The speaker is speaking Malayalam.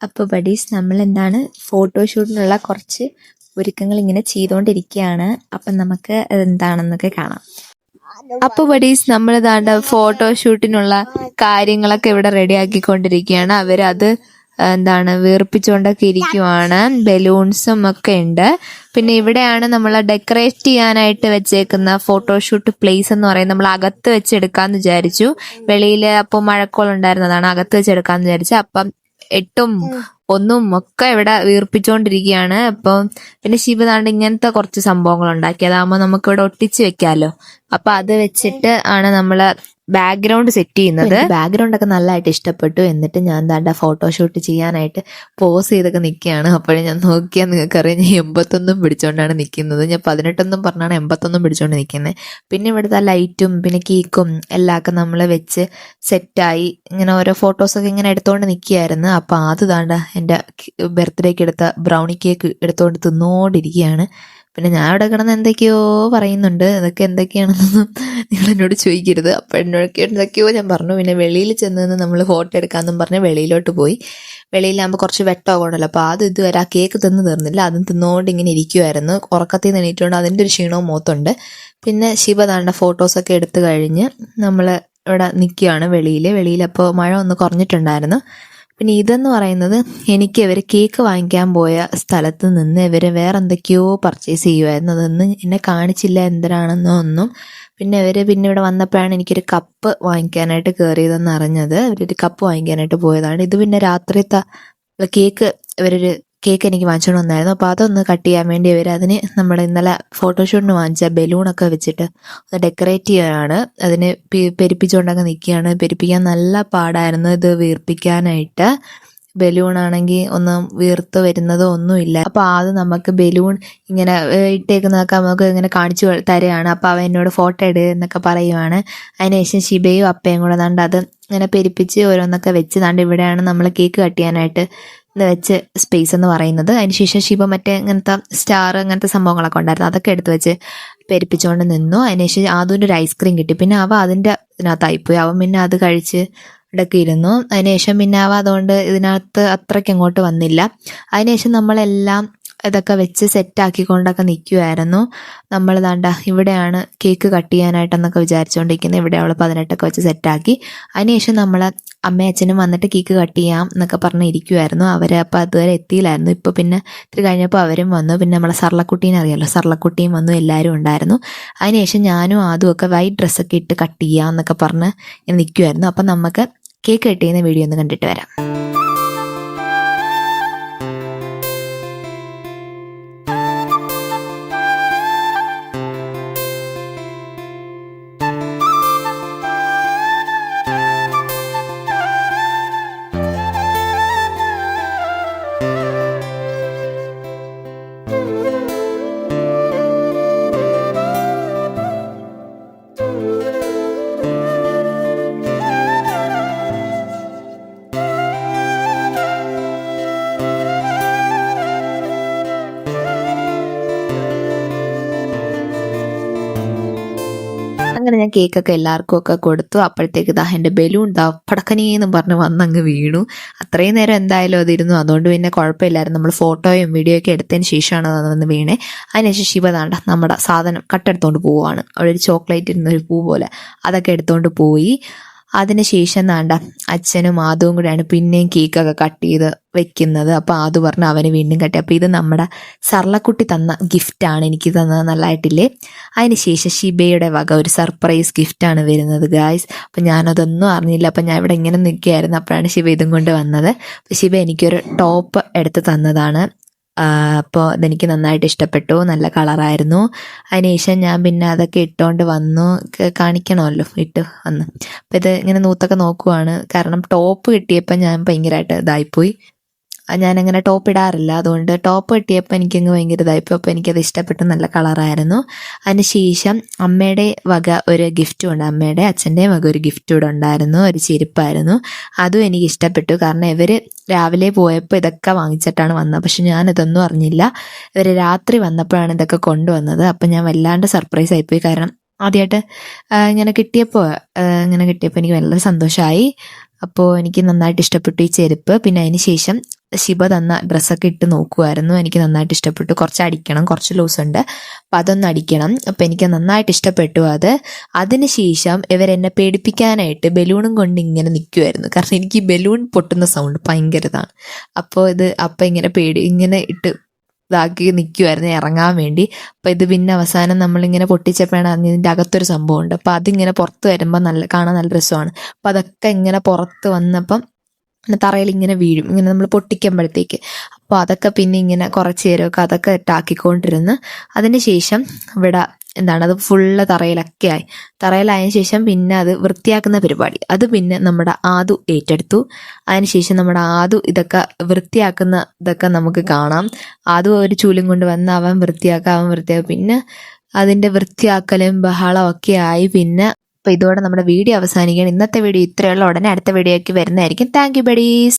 അപ്പോൾ ബഡീസ് നമ്മൾ എന്താണ് ഫോട്ടോഷൂട്ടിനുള്ള കുറച്ച് ഒരുക്കങ്ങൾ ഇങ്ങനെ ചെയ്തുകൊണ്ടിരിക്കുകയാണ്. അപ്പം നമുക്ക് എന്താണെന്നൊക്കെ കാണാം. അപ്പോൾ ബഡീസ് നമ്മൾ ഇതാണ്ട് ഫോട്ടോഷൂട്ടിനുള്ള കാര്യങ്ങളൊക്കെ ഇവിടെ റെഡി ആക്കിക്കൊണ്ടിരിക്കുകയാണ്. അവരത് എന്താണ് വീർപ്പിച്ചുകൊണ്ടൊക്കെ ഇരിക്കുവാണ്. ബലൂൺസും ഒക്കെ ഉണ്ട്. പിന്നെ ഇവിടെയാണ് നമ്മൾ ഡെക്കറേറ്റ് ചെയ്യാനായിട്ട് വെച്ചേക്കുന്ന ഫോട്ടോഷൂട്ട് പ്ലേസ് എന്ന് പറയുന്നത്. നമ്മൾ അകത്ത് വെച്ചെടുക്കാന്ന് വിചാരിച്ചു. വെളിയിൽ അപ്പോൾ മഴക്കോൾ ഉണ്ടായിരുന്നതാണ്, അകത്ത് വെച്ചെടുക്കാന്ന് വിചാരിച്ചു. അപ്പം 8ഉം 1ഉം ഒക്കെ ഇവിടെ വീർപ്പിച്ചുകൊണ്ടിരിക്കുകയാണ്. അപ്പം പിന്നെ ശിവതാണ്ട് ഇങ്ങനത്തെ കുറച്ച് സംഭവങ്ങൾ ഉണ്ടാക്കി, അതാകുമ്പോൾ നമുക്ക് ഇവിടെ ഒട്ടിച്ച് വെക്കാമല്ലോ. അപ്പൊ അത് വെച്ചിട്ട് ആണ് നമ്മള് ബാക്ക്ഗ്രൗണ്ട് സെറ്റ് ചെയ്യുന്നത്. ബാക്ക്ഗ്രൗണ്ട് ഒക്കെ നല്ലതായിട്ട് ഇഷ്ടപ്പെട്ടു. എന്നിട്ട് ഞാൻ എന്താ ഫോട്ടോഷൂട്ട് ചെയ്യാനായിട്ട് പോസ് ചെയ്തൊക്കെ നിൽക്കുകയാണ്. അപ്പോഴേ ഞാൻ നോക്കിയാൽ നിങ്ങൾക്കറിയാം, ഞാൻ 81 പിടിച്ചോണ്ടാണ് നിൽക്കുന്നത്. ഞാൻ 18 പറഞ്ഞാണ് 81 പിടിച്ചോണ്ട് നിൽക്കുന്നത്. പിന്നെ ഇവിടുത്തെ ലൈറ്റും പിന്നെ കേക്കും എല്ലാം ഒക്കെ നമ്മൾ വെച്ച് സെറ്റായി ഇങ്ങനെ ഓരോ ഫോട്ടോസൊക്കെ ഇങ്ങനെ എടുത്തോണ്ട് നിൽക്കുകയായിരുന്നു. അപ്പൊ അത് താണ്ട എൻ്റെ ബർത്ത്ഡേക്ക് എടുത്ത ബ്രൗണി കേക്ക് എടുത്തോണ്ട് തിന്നോണ്ടിരിക്കുകയാണ്. പിന്നെ ഞാൻ അവിടെ കിടന്ന് എന്തൊക്കെയോ പറയുന്നുണ്ട്. അതൊക്കെ എന്തൊക്കെയാണെന്നൊന്നും നിങ്ങൾ എന്നോട് ചോദിക്കരുത്. അപ്പോൾ എന്നോടൊക്കെ എന്തൊക്കെയോ ഞാൻ പറഞ്ഞു. പിന്നെ വെളിയിൽ ചെന്ന് നമ്മൾ ഫോട്ടോ എടുക്കാമെന്നും പറഞ്ഞ് വെളിയിലോട്ട് പോയി. വെളിയിലാകുമ്പോൾ കുറച്ച് വെട്ടമാകണമല്ലോ. അപ്പോൾ അത് ഇതുവരെ ആ കേക്ക് തിന്ന് തീർന്നില്ല. അതും തിന്നുകൊണ്ട് ഇങ്ങനെ ഇരിക്കുമായിരുന്നു. ഉറക്കത്തിൽ നിന്ന് എണീറ്റുകൊണ്ട് അതിൻ്റെ ഒരു ക്ഷീണവും മുഖത്തുണ്ട്. പിന്നെ ശിവതാണ്ട ഫോട്ടോസൊക്കെ എടുത്തു കഴിഞ്ഞ് നമ്മൾ ഇവിടെ നിൽക്കുകയാണ് വെളിയിൽ. അപ്പോൾ മഴ ഒന്ന് കുറഞ്ഞിട്ടുണ്ടായിരുന്നു. പിന്നെ ഇതെന്ന് പറയുന്നത്, എനിക്ക് ഇവർ കേക്ക് വാങ്ങിക്കാൻ പോയ സ്ഥലത്ത് നിന്ന് ഇവർ വേറെ എന്തൊക്കെയോ പർച്ചേസ് ചെയ്യുമായിരുന്നു. അതൊന്നും എന്നെ കാണിച്ചില്ല എന്തിനാണെന്നോ ഒന്നും. പിന്നെ ഇവിടെ വന്നപ്പോഴാണ് എനിക്കൊരു കപ്പ് വാങ്ങിക്കാനായിട്ട് കയറിയതെന്ന് അറിഞ്ഞത്. അവരൊരു കപ്പ് വാങ്ങിക്കാനായിട്ട് പോയതാണ്. ഇത് പിന്നെ രാത്രിത്തെ കേക്ക് കേക്ക് എനിക്ക് വാങ്ങിച്ചുകൊണ്ട് വന്നായിരുന്നു. അപ്പോൾ അതൊന്ന് കട്ട് ചെയ്യാൻ വേണ്ടി അതിന് നമ്മൾ ഇന്നലെ ഫോട്ടോഷൂട്ടിന് വാങ്ങിച്ച ബലൂണൊക്കെ വെച്ചിട്ട് ഒന്ന് ഡെക്കറേറ്റ് ചെയ്യാനാണ്. അതിന് പെരുപ്പിച്ചുകൊണ്ടൊക്കെ നിൽക്കുകയാണ്. പെരുപ്പിക്കാൻ നല്ല പാടായിരുന്നു ഇത് വീർപ്പിക്കാനായിട്ട്. ബലൂൺ ആണെങ്കിൽ ഒന്നും വീർത്ത് വരുന്നതോ ഒന്നുമില്ല. അപ്പോൾ ആദ്യം നമുക്ക് ബലൂൺ ഇങ്ങനെ ഇട്ടേക്കുന്നതൊക്കെ നമുക്ക് ഇങ്ങനെ കാണിച്ചു തരികയാണ്. അപ്പോൾ അവൻ എന്നോട് ഫോട്ടോ ഇട് എന്നൊക്കെ പറയുവാണ്. അതിനുശേഷം ശിബയും അപ്പയും കൂടെ ദാണ്ട് അത് ഇങ്ങനെ പെരുപ്പിച്ച് ഓരോന്നൊക്കെ വെച്ച് ദാണ്ട് ഇവിടെയാണ് നമ്മൾ കേക്ക് കട്ട് ചെയ്യാനായിട്ട് വെച്ച് സ്പേസ് എന്ന് പറയുന്നത്. അതിനുശേഷം ശിവ മറ്റേ ഇങ്ങനത്തെ സ്റ്റാർ അങ്ങനത്തെ സംഭവങ്ങളൊക്കെ ഉണ്ടായിരുന്നു, അതൊക്കെ എടുത്ത് വെച്ച് പെരുപ്പിച്ചുകൊണ്ട് നിന്നു. അതിനുശേഷം ആദ്യം ഒരു ഐസ്ക്രീം കിട്ടി. പിന്നെ അവ അതിൻ്റെ ഇതിനകത്തായിപ്പോയി. അവൻ പിന്നെ അത് കഴിച്ച് ഇടയ്ക്ക് ഇരുന്നു. അതിനുശേഷം പിന്നെ അവ അതുകൊണ്ട് ഇതിനകത്ത് അത്രയ്ക്ക് അങ്ങോട്ട് വന്നില്ല. അതിനുശേഷം നമ്മളെല്ലാം ഇതൊക്കെ വെച്ച് സെറ്റാക്കിക്കൊണ്ടൊക്കെ നിൽക്കുമായിരുന്നു. നമ്മൾ ദാണ്ട ഇവിടെയാണ് കേക്ക് കട്ട് ചെയ്യാനായിട്ടെന്നൊക്കെ വിചാരിച്ചുകൊണ്ടിരിക്കുന്നത്. ഇവിടെ അവൾ 18 വെച്ച് സെറ്റാക്കി. അതിനുശേഷം നമ്മൾ അമ്മയും അച്ഛനും വന്നിട്ട് കേക്ക് കട്ട് ചെയ്യാം എന്നൊക്കെ പറഞ്ഞ് ഇരിക്കുമായിരുന്നു. അവർ അപ്പോൾ അതുവരെ എത്തിയില്ലായിരുന്നു. ഇപ്പോൾ പിന്നെ ഇത്തിരി കഴിഞ്ഞപ്പോൾ അവരും വന്നു. പിന്നെ നമ്മളെ സർളക്കുട്ടീനെ അറിയാമല്ലോ, സർളക്കുട്ടിയും വന്നു, എല്ലാവരും ഉണ്ടായിരുന്നു. അതിനുശേഷം ഞാനും ആദ്യമൊക്കെ വൈറ്റ് ഡ്രസ്സൊക്കെ ഇട്ട് കട്ട് ചെയ്യാം എന്നൊക്കെ പറഞ്ഞ് നിൽക്കുമായിരുന്നു. അപ്പം നമുക്ക് കേക്ക് കട്ട് ചെയ്യുന്ന വീഡിയോ ഒന്ന് കണ്ടിട്ട് വരാം. അങ്ങനെ ഞാൻ കേക്കൊക്കെ എല്ലാവർക്കും ഒക്കെ കൊടുത്തു. അപ്പോഴത്തേക്ക് ദാ എൻ്റെ ബലൂൺ പടക്കനേന്നും പറഞ്ഞ് വന്നങ്ങ് വീണു. അത്രയും നേരം എന്തായാലും അതിരുന്നു, അതുകൊണ്ട് പിന്നെ കുഴപ്പമില്ലായിരുന്നു. നമ്മൾ ഫോട്ടോയും വീഡിയോ ഒക്കെ എടുത്തതിന് ശേഷമാണ് അതൊന്ന് വീണേ. അതിനുശേഷം ശിവതാണ്ട നമ്മുടെ സാധനം കട്ടെടുത്തോണ്ട് പോവുകയാണ്. അവിടെ ഒരു ചോക്ലേറ്റ് ഇരുന്നൊരു പൂ പോലെ അതൊക്കെ എടുത്തോണ്ട് പോയി. അതിനുശേഷം നാണ്ട അച്ഛനും ആദവും കൂടെയാണ് പിന്നെയും കേക്കൊക്കെ കട്ട് ചെയ്ത് വെക്കുന്നത്. അപ്പോൾ ആദു പറഞ്ഞു അവന് വീണ്ടും കട്ടി. അപ്പോൾ ഇത് നമ്മുടെ സർളക്കുട്ടി തന്ന ഗിഫ്റ്റാണ്, എനിക്ക് തന്നത്, നല്ലതായിട്ടില്ലേ. അതിനുശേഷം ശിബയുടെ വക ഒരു സർപ്രൈസ് ഗിഫ്റ്റാണ് വരുന്നത് ഗായ്സ്. അപ്പോൾ ഞാനതൊന്നും അറിഞ്ഞില്ല. അപ്പോൾ ഞാൻ ഇവിടെ ഇങ്ങനെ നിൽക്കുകയായിരുന്നു. അപ്പോഴാണ് ശിവ ഇതും കൊണ്ട് വന്നത്. അപ്പോൾ ശിവ എനിക്കൊരു ടോപ്പ് എടുത്ത് തന്നതാണ്. അപ്പോൾ അതെനിക്ക് നന്നായിട്ട് ഇഷ്ടപ്പെട്ടു, നല്ല കളറായിരുന്നു. അതിനുശേഷം ഞാൻ പിന്നെ അതൊക്കെ ഇട്ടുകൊണ്ട് വന്നു, കാണിക്കണമല്ലോ, ഇട്ട് വന്ന്. അപ്പോൾ ഇത് ഇങ്ങനെ നൂത്തൊക്കെ നോക്കുവാണ്. കാരണം ടോപ്പ് കിട്ടിയപ്പോൾ ഞാൻ ഭയങ്കരമായിട്ട് ഇതായിപ്പോയി. ഞാനങ്ങനെ ടോപ്പ് ഇടാറില്ല, അതുകൊണ്ട് ടോപ്പ് കിട്ടിയപ്പോൾ എനിക്കങ്ങ് ഭയങ്കര ഇതായിപ്പോൾ. അപ്പോൾ എനിക്കത് ഇഷ്ടപ്പെട്ടു, നല്ല കളറായിരുന്നു. അതിനുശേഷം അമ്മയുടെ വക ഒരു ഗിഫ്റ്റും ഉണ്ട്, അമ്മയുടെ അച്ഛൻ്റെയും വക ഒരു ഗിഫ്റ്റ് ഇവിടെ ഉണ്ടായിരുന്നു, ഒരു ചെരുപ്പായിരുന്നു. അതും എനിക്ക് ഇഷ്ടപ്പെട്ടു. കാരണം ഇവർ രാവിലെ പോയപ്പോൾ ഇതൊക്കെ വാങ്ങിച്ചിട്ടാണ് വന്നത്. പക്ഷെ ഞാനിതൊന്നും അറിഞ്ഞില്ല. ഇവർ രാത്രി വന്നപ്പോഴാണ് ഇതൊക്കെ കൊണ്ടുവന്നത്. അപ്പം ഞാൻ വല്ലാണ്ട് സർപ്രൈസ് ആയിപ്പോയി. കാരണം ആദ്യമായിട്ട് ഇങ്ങനെ കിട്ടിയപ്പോൾ എനിക്ക് വളരെ സന്തോഷമായി. അപ്പോൾ എനിക്ക് നന്നായിട്ട് ഇഷ്ടപ്പെട്ടു ഈ ചെരുപ്പ്. പിന്നെ അതിന് ശേഷം ശിവ തന്ന ഡ്രസ്സൊക്കെ ഇട്ട് നോക്കുമായിരുന്നു. എനിക്ക് നന്നായിട്ട് ഇഷ്ടപ്പെട്ടു. കുറച്ച് അടിക്കണം, കുറച്ച് ലൂസ് ഉണ്ട്, അപ്പം അതൊന്ന് അടിക്കണം. അപ്പം എനിക്ക് നന്നായിട്ട് ഇഷ്ടപ്പെട്ടു അത്. അതിനുശേഷം ഇവരെന്നെ പേടിപ്പിക്കാനായിട്ട് ബലൂണും കൊണ്ട് ഇങ്ങനെ നിൽക്കുമായിരുന്നു. കാരണം എനിക്ക് ഈ ബലൂൺ പൊട്ടുന്ന സൗണ്ട് ഭയങ്കര ഇതാണ്. അപ്പം ഇങ്ങനെ ഇട്ട് ഇതാക്കി നിൽക്കുമായിരുന്നു ഇറങ്ങാൻ വേണ്ടി. അപ്പം ഇത് പിന്നെ അവസാനം നമ്മളിങ്ങനെ പൊട്ടിച്ചപ്പോഴാണ് ഇതിൻ്റെ അകത്തൊരു സംഭവമുണ്ട്. അപ്പം അതിങ്ങനെ പുറത്ത് വരുമ്പോൾ കാണാൻ നല്ല രസമാണ്. അപ്പം അതൊക്കെ ഇങ്ങനെ പുറത്ത് വന്നപ്പം തറയിൽ ഇങ്ങനെ വീഴും, ഇങ്ങനെ നമ്മൾ പൊട്ടിക്കുമ്പോഴത്തേക്ക്. അപ്പോൾ അതൊക്കെ പിന്നെ ഇങ്ങനെ കുറച്ച് നേരമൊക്കെ അതൊക്കെ ഇട്ടാക്കിക്കൊണ്ടിരുന്ന് അതിന് ശേഷം ഇവിടെ അത് ഫുള്ള് തറയിലായതിനു ശേഷം പിന്നെ അത് വൃത്തിയാക്കുന്ന പരിപാടി അത് പിന്നെ നമ്മുടെ ആദു ഏറ്റെടുത്തു. അതിനുശേഷം നമ്മുടെ ആദു ഇതൊക്കെ ഇതൊക്കെ നമുക്ക് കാണാം. ആദു ഒരു ചൂലും കൊണ്ട് വന്ന് അവൻ വൃത്തിയാക്കും. പിന്നെ അതിൻ്റെ വൃത്തിയാക്കലും ബഹളം ഒക്കെ ആയി. പിന്നെ അപ്പോൾ ഇതോടെ നമ്മുടെ വീഡിയോ അവസാനിക്കുകയാണ്. ഇന്നത്തെ വീഡിയോ ഇത്രയുള്ള. ഉടനെ അടുത്ത വീഡിയോയ്ക്ക് വരുന്നതായിരിക്കും. Thank you buddies.